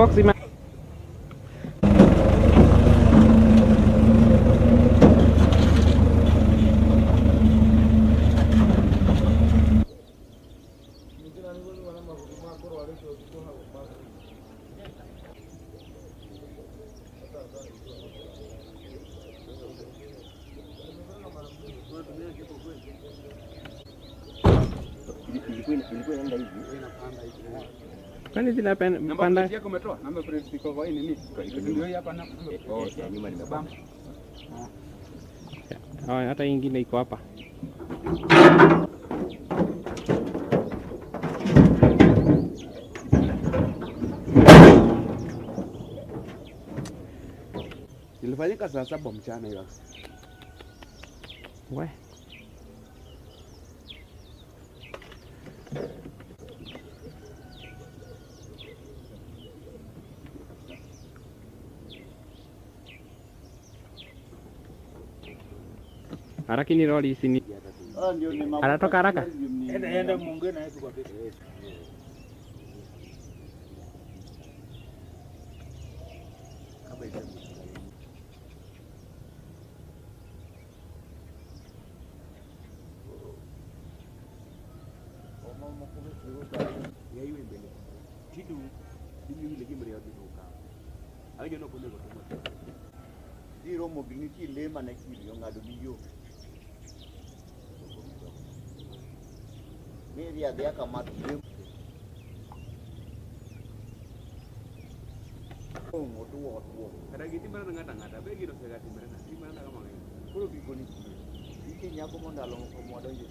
box ima. Kwani zinapanda yako umetoa? Namba plate iko kwa nini? Ndio hapa na. Oh, nyuma nimebamba. Hata ingine iko hapa. Ilifanyika saa 7 mchana hiyo. We. Harakini lori sini. Anatoka haraka. Enda muongee na yetu kwa pesa. Kitu mimi ile kimre ya duka. Hayo ndio kule kwa Zero mobility lema na kili ngado biyo. Mimi ya dia kama tu. Moto wotu. Kada giti mara ngata begi ndo segati mara na si mara kama ngani. Kulo bigoni. Iki nyako monda lo ko moda nje.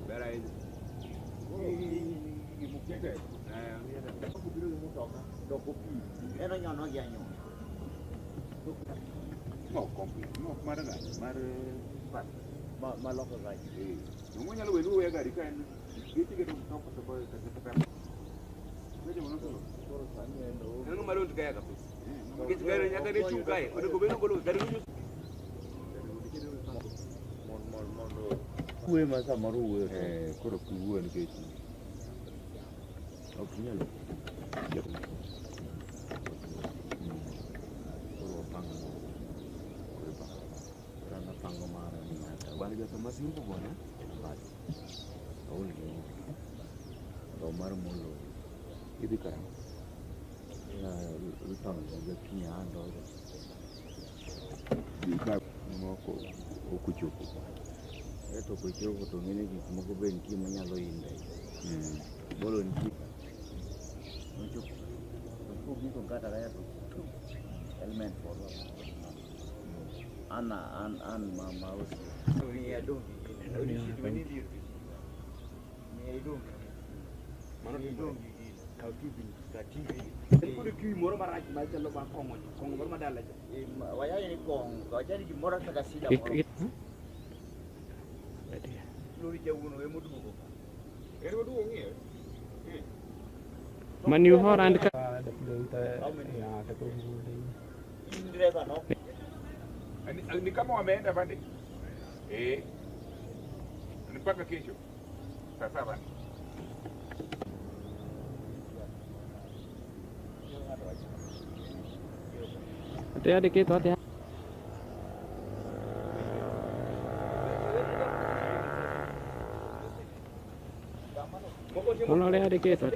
Bera hizi. Mukete. Ngiyata. Ko biro mu toka. Do ko pi. Eno nyono ya nyo. No kompi. No mara na. Mara ma loko gai. Ngonya lo wenu ya gari kan. Giti ke to toka to ko ka ta. Wewe mwana solo. Koro sani endo. Nanu malo tukaya kabisa. Giti gari nyaka de chungae. Ode ko beno ko lo gari nyu. Mon. Uwe masa maru uwe. Koro kuwe ni kechi. Okunyalo. Pango mara ni hata Bali ya sama sirpo bwana. basi. Kauli ni. Ndo mara mulo. Hivi kara. Ya utang ya kinya ando. Ba moko okuchuko. Eto ko choko to ngene ki moko ben ki manyalo inde. Bolo ni ki. Nocho. Ko bi ko kata kaya to. Element for an mama usi. Ni ya dongi. Ni dongi. Mana ni dongi. Kau TV, ka TV. Ko de ki moro maraji ma cello ba kongo. Kongo bar ma dalla. Waya ni kong, ko jadi ki moro ka sida moro. Lori jawuno e modu ko. Ero du ngi. Manu horan ka. Driver no. Ni kama wameenda pande. Ni mpaka kesho. Saa 7. Hati-hati gitu, hati-hati. Mulai ada gitu.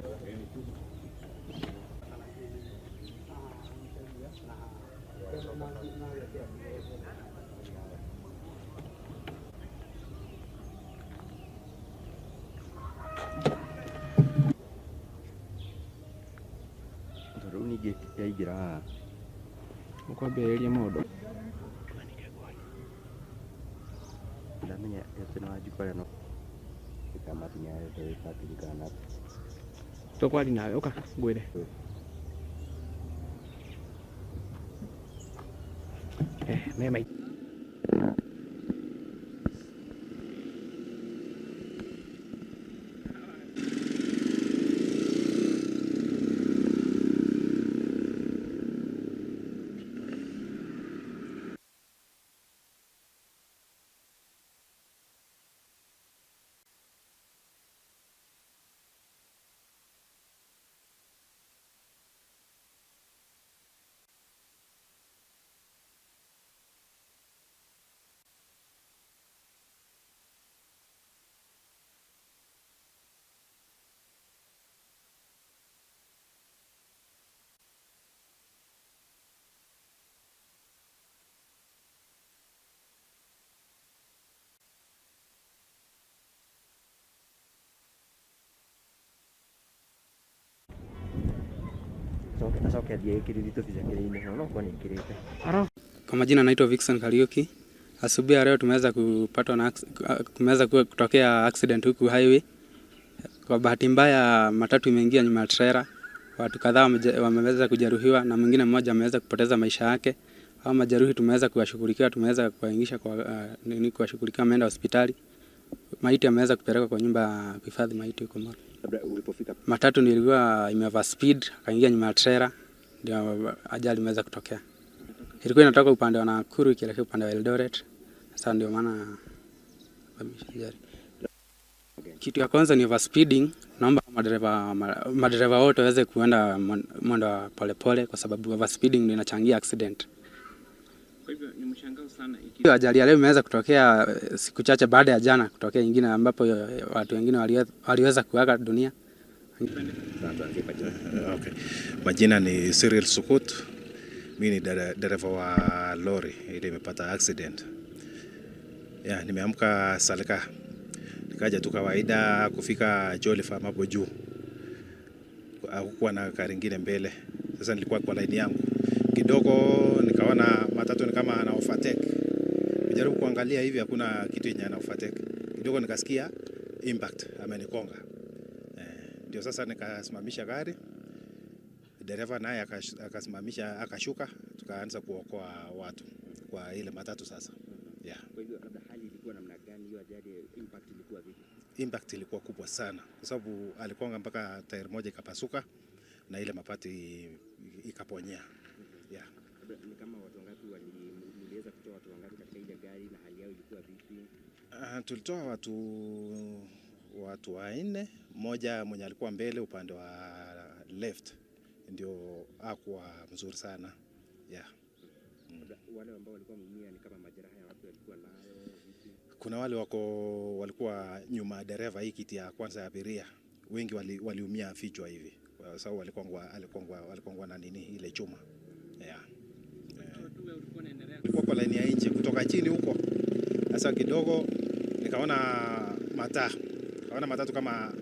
Runi gate yaigira. Mukwambĩrĩria mũndũ. Ndamenya ete na jikora no. Kama tinyarete patikana. Tũkwaria nawe ũka ngwĩre. Mema. Asoke athie kirithito vijakirine no kwa ni kirite. Kwa majina naitwa Vixen Kariuki. Asubuhi ya leo tumeweza kutokea accident huku highway. Kwa bahati mbaya matatu imeingia nyuma ya trailer. Watu kadhaa wameweza kujeruhiwa na mwingine mmoja ameweza kupoteza maisha yake. Hao majeruhi tumeweza kuwashughulikia, tumeweza kuwaingisha kuwashughulikia wameenda hospitali. Maiti ameweza kupelekwa kwa nyumba ya kuhifadhi maiti huko Moro. Labda ulipofika Matatu nilikuwa imeva speed, akaingia nyuma ya trailer, ndio ajali imeweza kutokea. Ilikuwa inatoka upande wa Nakuru ikielekea upande wa Eldoret. Sasa ndio maana ajali. Kitu ya kwanza ni overspeeding. Naomba madereva wote waweze kuenda mwendo wa polepole kwa sababu overspeeding ndio inachangia accident. Kwa hivyo ni mshangao sana Hiyo ajali ya leo imeweza kutokea siku chache baada ya jana kutokea nyingine ambapo watu wengine waliweza kuaga dunia. Okay. Majina ni Cyril Sukut. Mimi ni dereva wa lori ile imepata accident. Nimeamka Salika. Nikaja tu kawaida kufika Jolly Farm hapo juu. Hakukuwa na gari lingine mbele. Sasa nilikuwa kwa line yangu. Kidogo nikaona matatu ni kama ana overtake. Nijaribu kuangalia hivi hakuna kitu yenye ana overtake. Kidogo nikasikia impact amenikonga. Ndio sasa nikasimamisha gari. Dereva naye akasimamisha akashuka, tukaanza kuokoa watu kwa ile matatu sasa. Kwa hivyo labda hali ilikuwa namna gani hiyo ajali, impact ilikuwa vipi? Impact ilikuwa kubwa sana kwa sababu alikonga mpaka tairi moja ikapasuka na ile mapati ikaponyea. Ni kama watu wangapi waliweza kutoa watu wangapi katika ile gari na hali yao ilikuwa vipi? Tulitoa watu wanne, mmoja mwenye alikuwa mbele upande wa left ndio hakuwa mzuri sana. Wale ambao walikuwa mumia ni kama majeraha ya watu walikuwa nayo vipi? Kuna wale walikuwa nyuma ya dereva hii kiti ya kwanza ya abiria. Wengi waliumia vichwa hivi. Kwa sababu walikuwa na nini ile chuma. Nilikuwa kwa line ya nje kutoka chini huko. Sasa kidogo nikaona mataa. Kaona matatu kama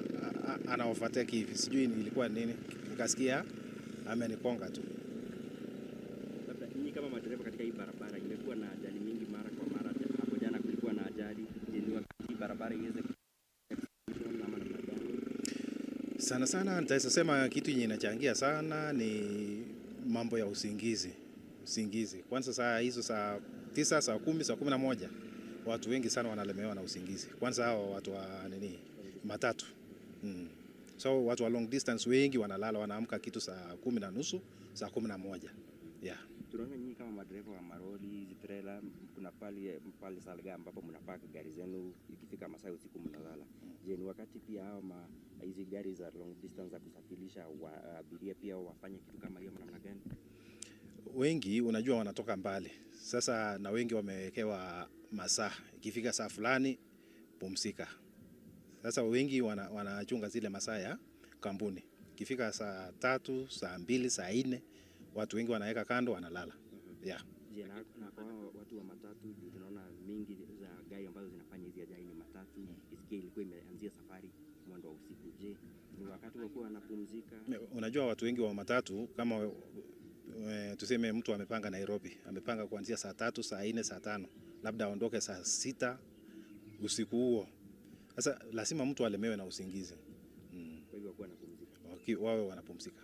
ana overtake hivi. Sijui ilikuwa nini. Nikasikia amenikonga tu. Labda nyinyi kama madereva katika hii barabara imekuwa na ajali mingi mara kwa mara. Hapo jana kulikuwa na ajali. Je, ni wakati barabara iweze namna gani? Sana nitaweza sema kitu yenye inachangia sana ni mambo ya usingizi. Kwanza saa hizo saa 9, saa 10, saa 11 watu wengi sana wanalemewa na usingizi. Kwanza hao watu wa matatu. So watu wa long distance wengi wanalala, wanaamka kitu saa 10:30, saa 11. Tunaona nyinyi kama madereva wa maroli, trailer, kuna pale Salga ambapo mnapaka gari zenu, ikifika masaa usiku mnalala. Je, ni wakati pia hao hizi gari za long distance za kusafirisha abiria pia wafanye kitu kama hiyo namna gani? Wengi unajua wanatoka mbali. Sasa na wengi wamewekewa masaa. Ikifika saa fulani pumzika. Sasa wengi wanachunga zile masaa ya kampuni. Ikifika saa 3, saa 2, saa 4 watu wengi wanaweka kando wanalala. Je, na kwa watu wa matatu tunaona mingi za gari ambazo zinafanya hizi ajali ni matatu. Isikie ilikuwa imeanzia safari mwendo wa usiku. Je, ni wakati wa kuwa wanapumzika? Unajua watu wengi wa matatu kama tuseme mtu amepanga Nairobi, amepanga kuanzia saa 3, saa 4, saa 5, labda aondoke saa 6 usiku huo. Sasa lazima mtu alemewe na usingizi. Kwa hivyo wawe wanapumzika. Wawe wanapumzika.